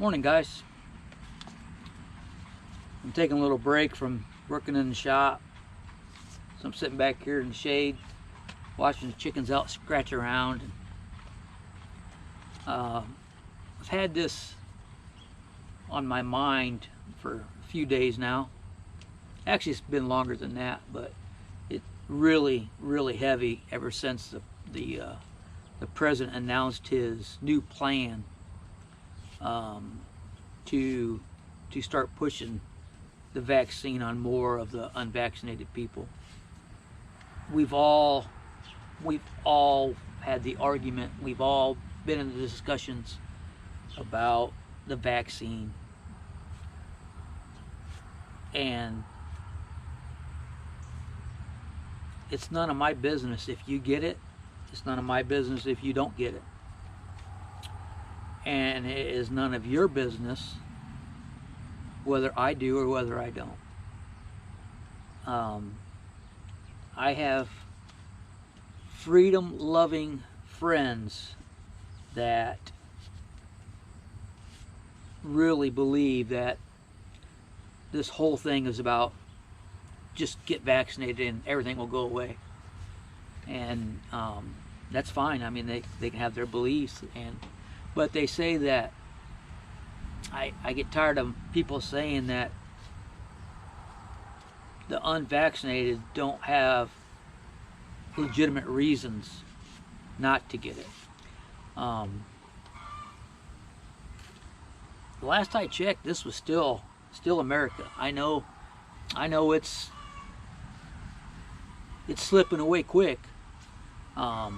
Morning, guys. I'm taking a little break from working in the shop, so I'm sitting back here in the shade watching the chickens out scratch around. I've had this on my mind for a few days now. Actually, it's been longer than that, but it's really heavy ever since the president announced his new plan to start pushing the vaccine on more of the unvaccinated people. We've all had the argument, we've all been in the discussions about the vaccine, and it's none of my business if you get it. It's none of my business if you don't get it. And it is none of your business whether I do or whether I don't. I have freedom-loving friends that really believe that this whole thing is about just get vaccinated and everything will go away. And that's fine. I mean, they can have their beliefs, but they say that I get tired of people saying that the unvaccinated don't have legitimate reasons not to get it. The last I checked, this was still America. I know it's slipping away quick, but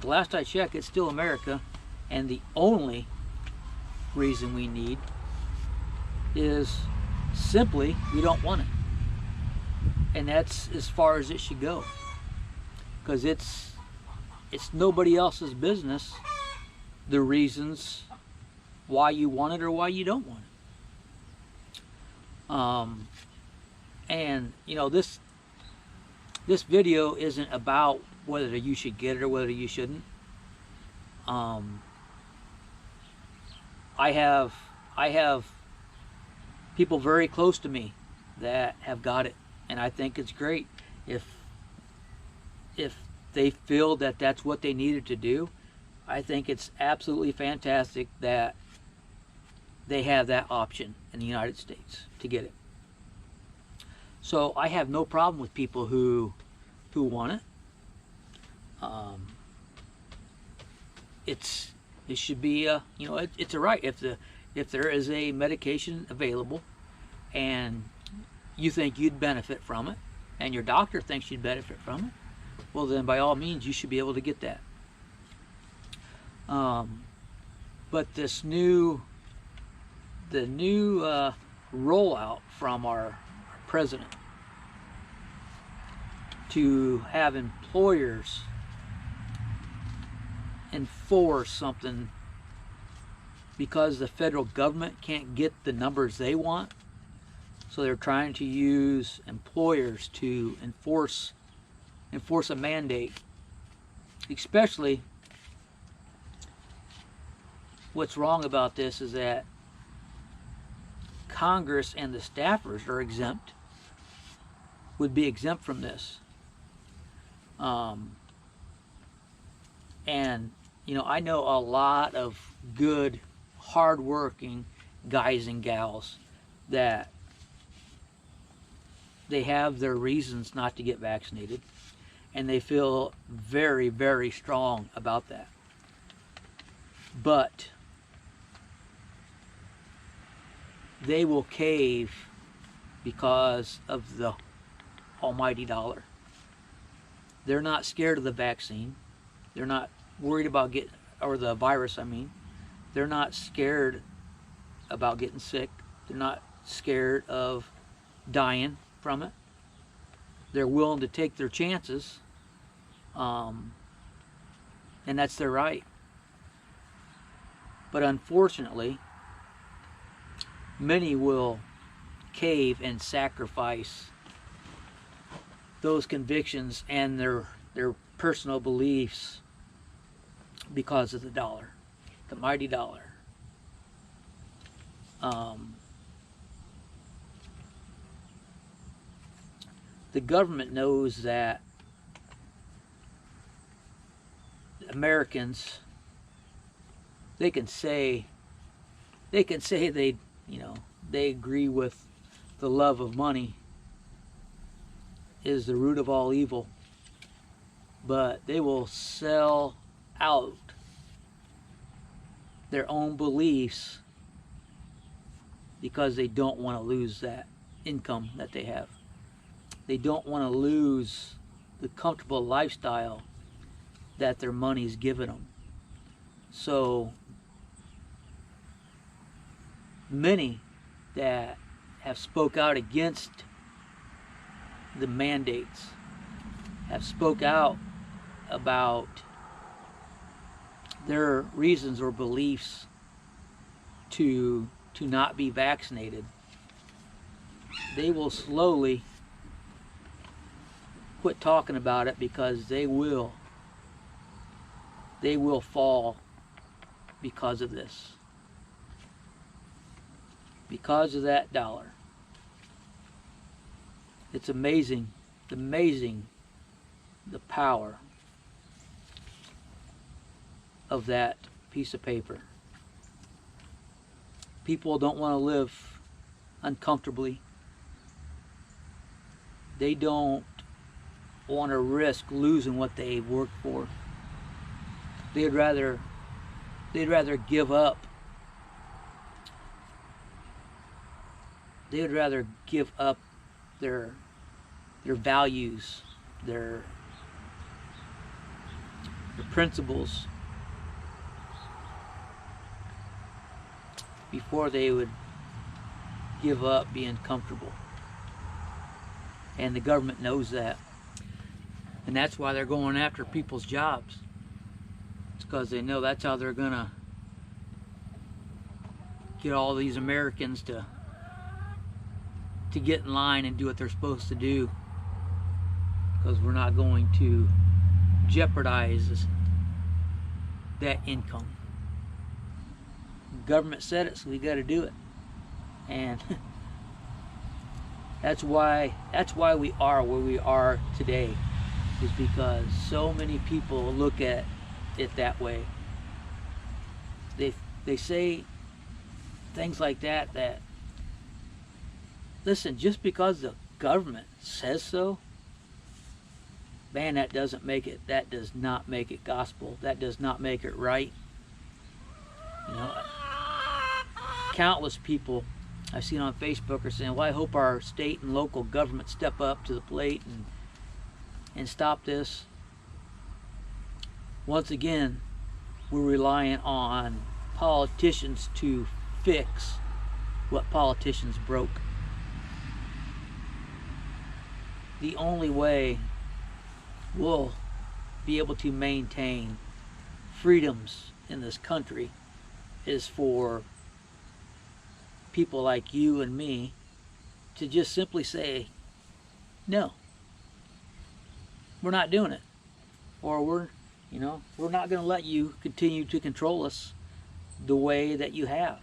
the last I checked, it's still America, and the only reason we need is simply we don't want it, and that's as far as it should go, because it's nobody else's business the reasons why you want it or why you don't want it. And you know, this video isn't about whether you should get it or whether you shouldn't. I have people very close to me that have got it, and I think it's great if they feel that that's what they needed to do. I think it's absolutely fantastic that they have that option in the United States to get it. So I have no problem with people who want it. It should be you know, it's a right. If there is a medication available and you think you'd benefit from it, and your doctor thinks you'd benefit from it, well then by all means you should be able to get that. But the new rollout from our president to have employers enforce something because the federal government can't get the numbers they want, so they're trying to use employers to enforce a mandate. Especially, what's wrong about this is that Congress and the staffers are would be exempt from this. And you know, I know a lot of good, hard-working guys and gals that they have their reasons not to get vaccinated, and they feel very strong about that. But they will cave because of the almighty dollar. They're not scared of the vaccine. They're not worried about or the virus, I mean. They're not scared about getting sick. They're not scared of dying from it. They're willing to take their chances, and that's their right. But unfortunately, many will cave and sacrifice those convictions and their personal beliefs because of the dollar, the mighty dollar. Um, the government knows that Americans, they can say they, they agree with the love of money is the root of all evil, but they will sell out their own beliefs because they don't want to lose that income that they have. They don't want to lose the comfortable lifestyle that their money's given them. So many that have spoke out against the mandates, have spoke out about their reasons or beliefs to not be vaccinated, they will slowly quit talking about it because they will fall because of this, because of that dollar. It's amazing the power of that piece of paper. People don't want to live uncomfortably. They don't want to risk losing what they worked for. They'd rather give up. They would rather give up their values, their principles, before they would give up being comfortable. And the government knows that. And that's why they're going after people's jobs. It's because they know that's how they're gonna get all these Americans to get in line and do what they're supposed to do, because we're not going to jeopardize that income. The government said it, so we got to do it. And that's why we are where we are today, is because so many people look at it that way. They say things like that, listen, just because the government says so, man, that does not make it gospel. That does not make it right. Countless people I've seen on Facebook are saying, well, I hope our state and local government step up to the plate and stop this. Once again, we're relying on politicians to fix what politicians broke. The only way we'll be able to maintain freedoms in this country is for people like you and me to just simply say, no, we're not doing it. Or we're not going to let you continue to control us the way that you have.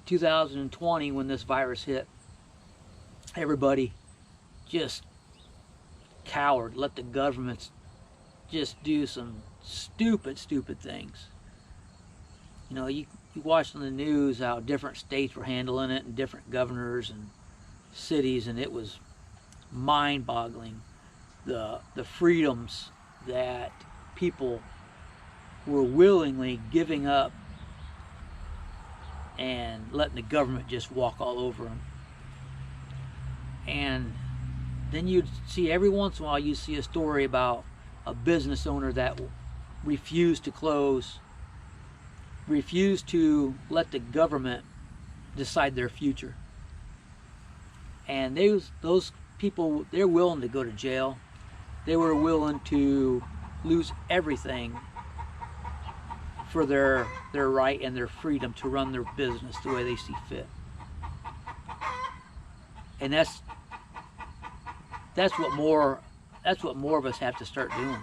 2020, when this virus hit, everybody just cowered, let the governments just do some stupid things. You watch on the news how different states were handling it and different governors and cities, and it was mind-boggling the freedoms that people were willingly giving up and letting the government just walk all over them. And then you'd see, every once in a while, you see a story about a business owner that refused to close, refused to let the government decide their future. And those people, they're willing to go to jail. They were willing to lose everything for their right and their freedom to run their business the way they see fit. And that's what more of us have to start doing.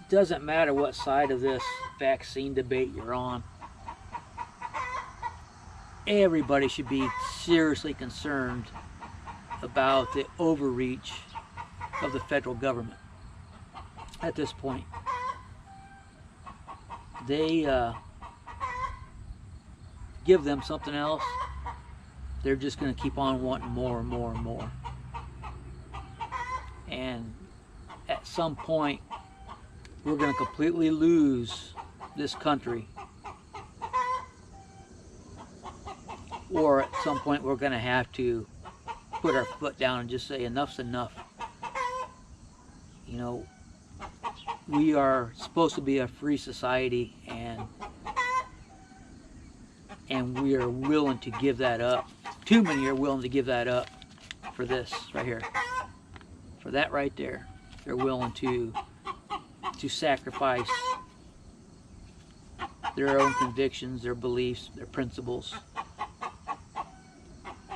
doesn't matter what side of this vaccine debate you're on. Everybody should be seriously concerned about the overreach of the federal government at this point. They give them something else, they're just going to keep on wanting more and more and more. And at some point, we're going to completely lose this country. Or at some point, we're going to have to put our foot down and just say enough's enough. You know, we are supposed to be a free society, and we are willing to give that up. Too many are willing to give that up for this right here. For that right there. They're willing to sacrifice their own convictions, their beliefs, their principles,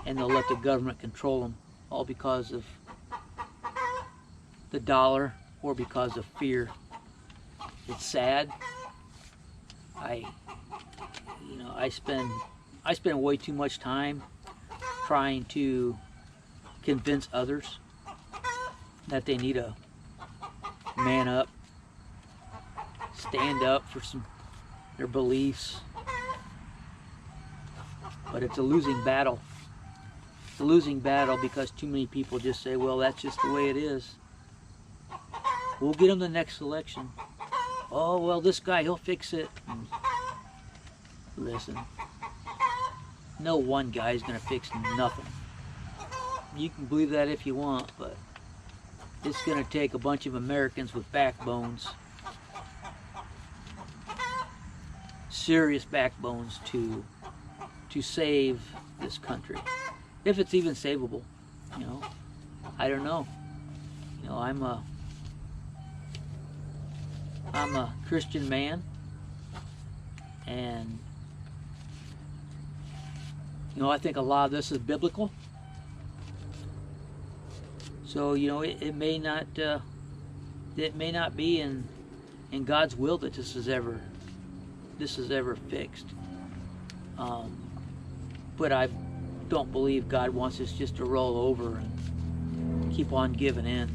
and they'll let the government control them, all because of the dollar or because of fear. It's sad. I spend way too much time trying to convince others that they need to man up, stand up for their beliefs. But it's a losing battle. It's a losing battle because too many people just say, well, that's just the way it is. We'll get them the next election. Oh, well, this guy, he'll fix it. And listen, no one guy is going to fix nothing. You can believe that if you want, but it's going to take a bunch of Americans with backbones, serious backbones, to save this country. If it's even savable, you know. I don't know. You know, I'm a Christian man, and you know, I think a lot of this is biblical. So, you know, it may not be in God's will that this is ever fixed. But I don't believe God wants us just to roll over and keep on giving in.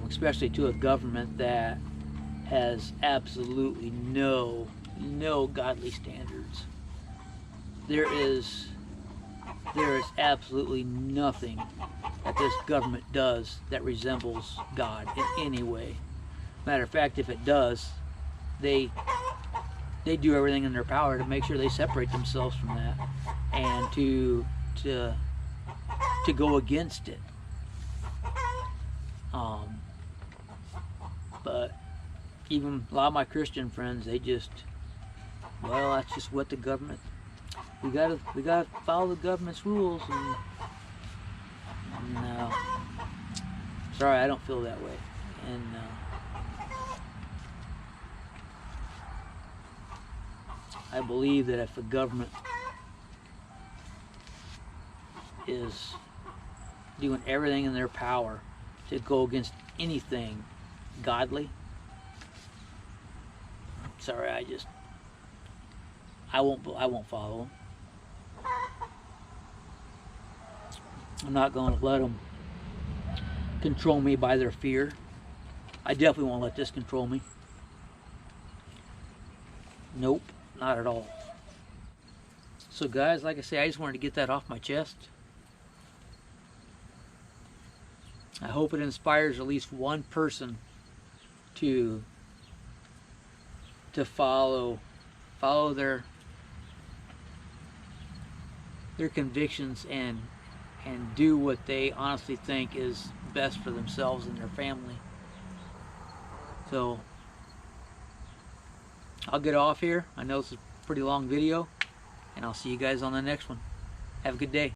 Especially to a government that has absolutely no godly standards. There is absolutely nothing that this government does that resembles God in any way. Matter of fact, if it does, they do everything in their power to make sure they separate themselves from that and to go against it. But even a lot of my Christian friends, they just, well, that's just what the government. We gotta follow the government's rules, and no, sorry, I don't feel that way. And I believe that if the government is doing everything in their power to go against anything godly, sorry, I won't follow them. I'm not going to let them control me by their fear. I definitely won't let this control me. Nope, not at all. So guys, like I say, I just wanted to get that off my chest. I hope it inspires at least one person to follow their convictions and do what they honestly think is best for themselves and their family. So I'll get off here. I know it's a pretty long video, and I'll see you guys on the next one. Have a good day.